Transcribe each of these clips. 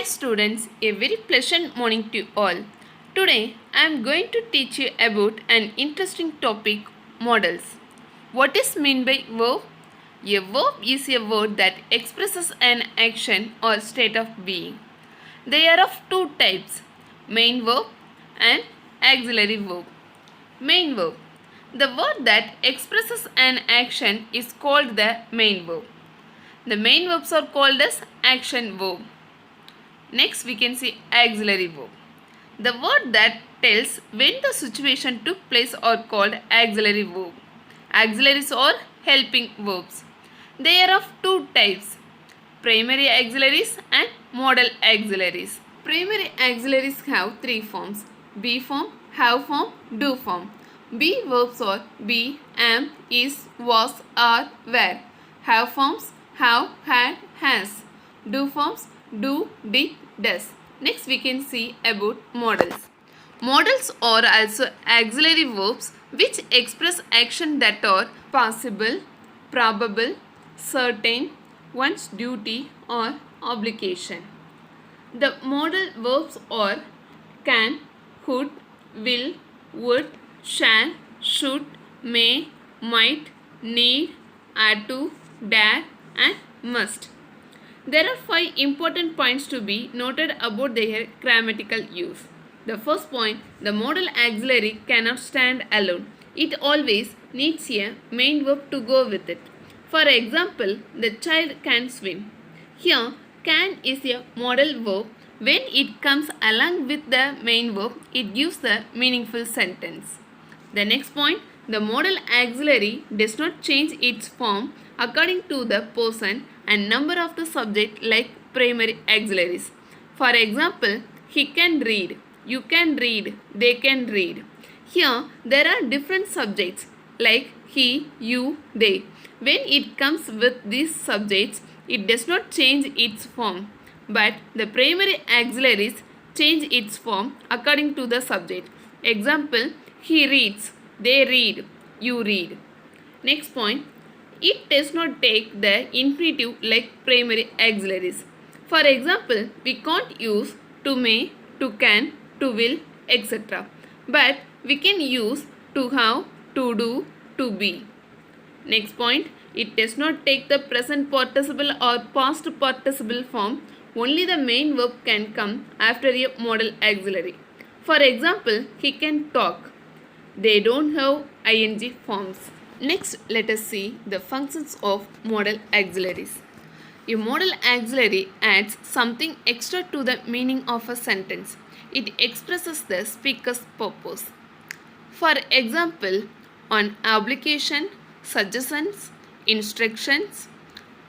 students, a very pleasant morning to you all. Today I am going to teach you about an interesting topic, modals. What is meant by verb? A verb is a word that expresses an action or state of being. They are of two types, main verb and auxiliary verb. Main verb. The word that expresses an action is called the main verb. The main verbs are called as action verb. Next we can see auxiliary verb. The word that tells when the situation took place are called auxiliary verb. Auxiliaries are helping verbs. They are of two types, primary auxiliaries and modal auxiliaries. Primary auxiliaries have three forms, be form, have form, do form. Be verbs are be, am, is, was, are, were. Have forms have, had, has. Do forms do, did, does. Next we can see about modals. Modals are also auxiliary verbs which express action that are possible, probable, certain, one's duty or obligation. The modal verbs are can, could, will, would, shall, should, may, might, need, are to, dare and must. There are 5 important points to be noted about their grammatical use. The first point, the modal auxiliary cannot stand alone. It always needs a main verb to go with it. For example, the child can swim. Here, can is a modal verb. When it comes along with the main verb, it gives the meaningful sentence. The next point, the modal auxiliary does not change its form according to the person and number of the subject like primary auxiliaries. For example, he can read, you can read, they can read. Here, there are different subjects like he, you, they. When it comes with these subjects, it does not change its form. But the primary auxiliaries change its form according to the subject. Example, he reads, they read, you read. Next point, it does not take the infinitive like primary auxiliaries. For example, we can't use to may, to can, to will, etc. But we can use to have, to do, to be. Next point, it does not take the present participle or past participle form. Only the main verb can come after a modal auxiliary. For example, he can talk. They don't have ing forms. Next, let us see the functions of modal auxiliaries. A modal auxiliary adds something extra to the meaning of a sentence. It expresses the speaker's purpose. For example, on obligation, suggestions, instructions,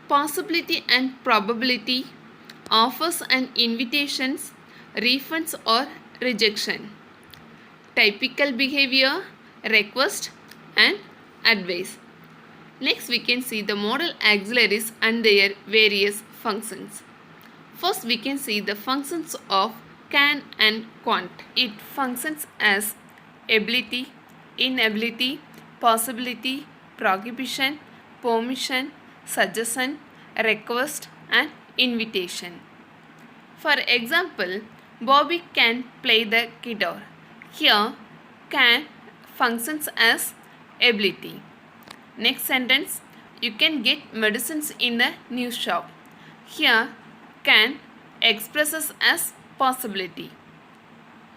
possibility and probability, offers and invitations, refunds or rejection, typical behavior, request and advice. Next we can see the modal auxiliaries and their various functions. First we can see the functions of can and can't. It functions as ability, inability, possibility, prohibition, permission, suggestion, request and invitation. For example, Bobby can play the guitar. Here, can functions as ability. Next sentence, you can get medicines in the new shop. Here, can expresses as possibility.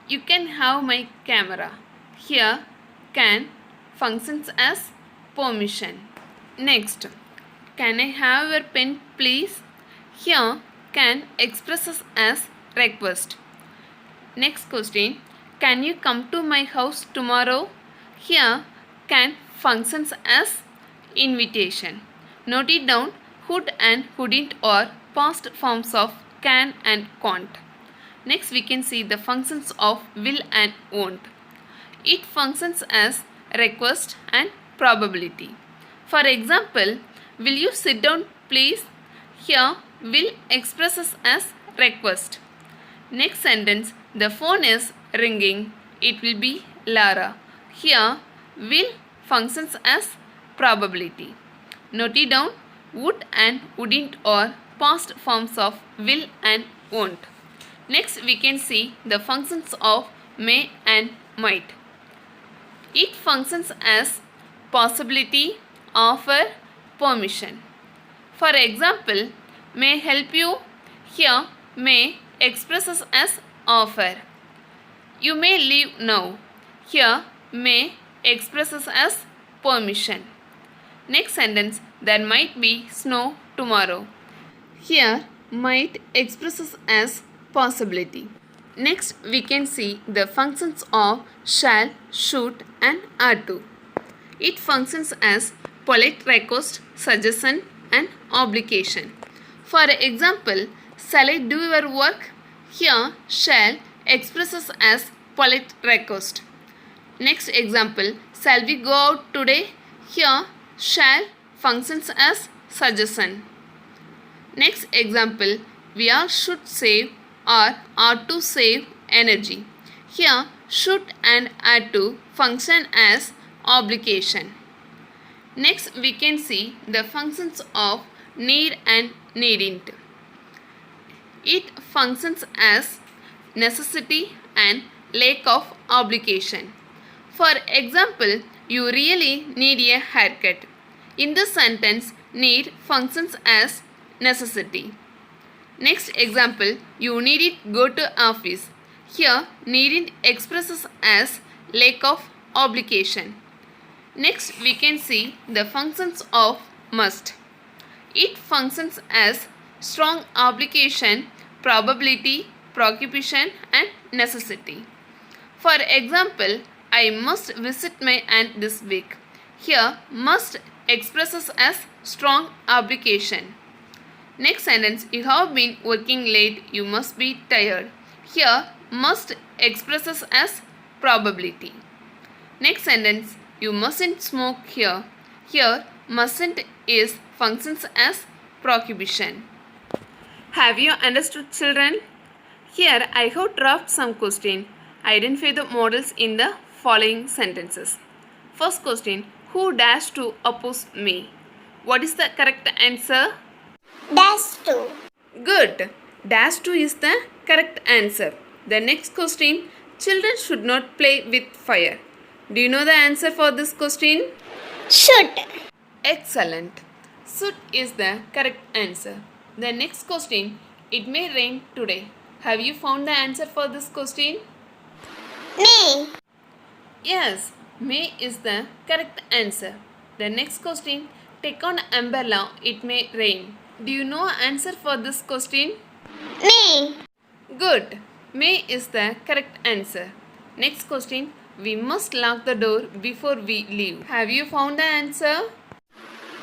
You can have my camera. Here, can functions as permission. Next, can I have your pen please? Here, can expresses as request. Next question, can you come to my house tomorrow? Here, can functions as invitation. Note it down, would and wouldn't are past forms of can and can't. Next we can see the functions of will and won't. It functions as request and probability. For example, will you sit down please? Here, will expresses as request. Next sentence, the phone is ringing. It will be Lara. Here, will functions as probability. Note it down, would and wouldn't are past forms of will and won't. Next we can see the functions of may and might. It functions as possibility, offer, permission. For example, may help you. Here may expresses as offer. You may leave now. Here may expresses as permission. Next sentence, there might be snow tomorrow. Here might expresses as possibility. Next we can see the functions of shall, should and are to. It functions as polite request, suggestion and obligation. For example, shall I do your work? Here shall expresses as polite request. Next example, shall we go out today? Here shall functions as suggestion. Next example, we all should save or are to save energy. Here should and are to function as obligation. Next we can see the functions of need and needn't. It functions as necessity and lack of obligation. For example, you really need a haircut. In this sentence, need functions as necessity. Next example, you needn't go to office. Here, needn't expresses as lack of obligation. Next, we can see the functions of must. It functions as strong obligation, probability, prohibition and necessity. For example, I must visit my aunt this week. Here, must expresses as strong obligation. Next sentence, you have been working late, you must be tired. Here, must expresses as probability. Next sentence, you mustn't smoke here. Here, mustn't is functions as prohibition. Have you understood, children? Here, I have dropped some questions. Identify the modals in the following sentences. First question, who dash to oppose me? What is the correct answer? Dash to. Good. Dash to is the correct answer. The next question, children should not play with fire. Do you know the answer for this question? Should. Excellent. Should is the correct answer. The next question, it may rain today. Have you found the answer for this question? May. Yes, may is the correct answer. The next question, take on umbrella, it may rain. Do you know answer for this question? May. Good. May is the correct answer. Next question, we must lock the door before we leave. Have you found the answer?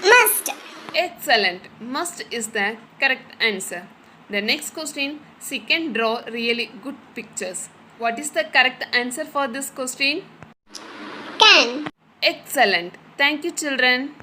Must. Excellent. Must is the correct answer. The next question, she can draw really good pictures. What is the correct answer for this question? Can. Excellent. Thank you, children.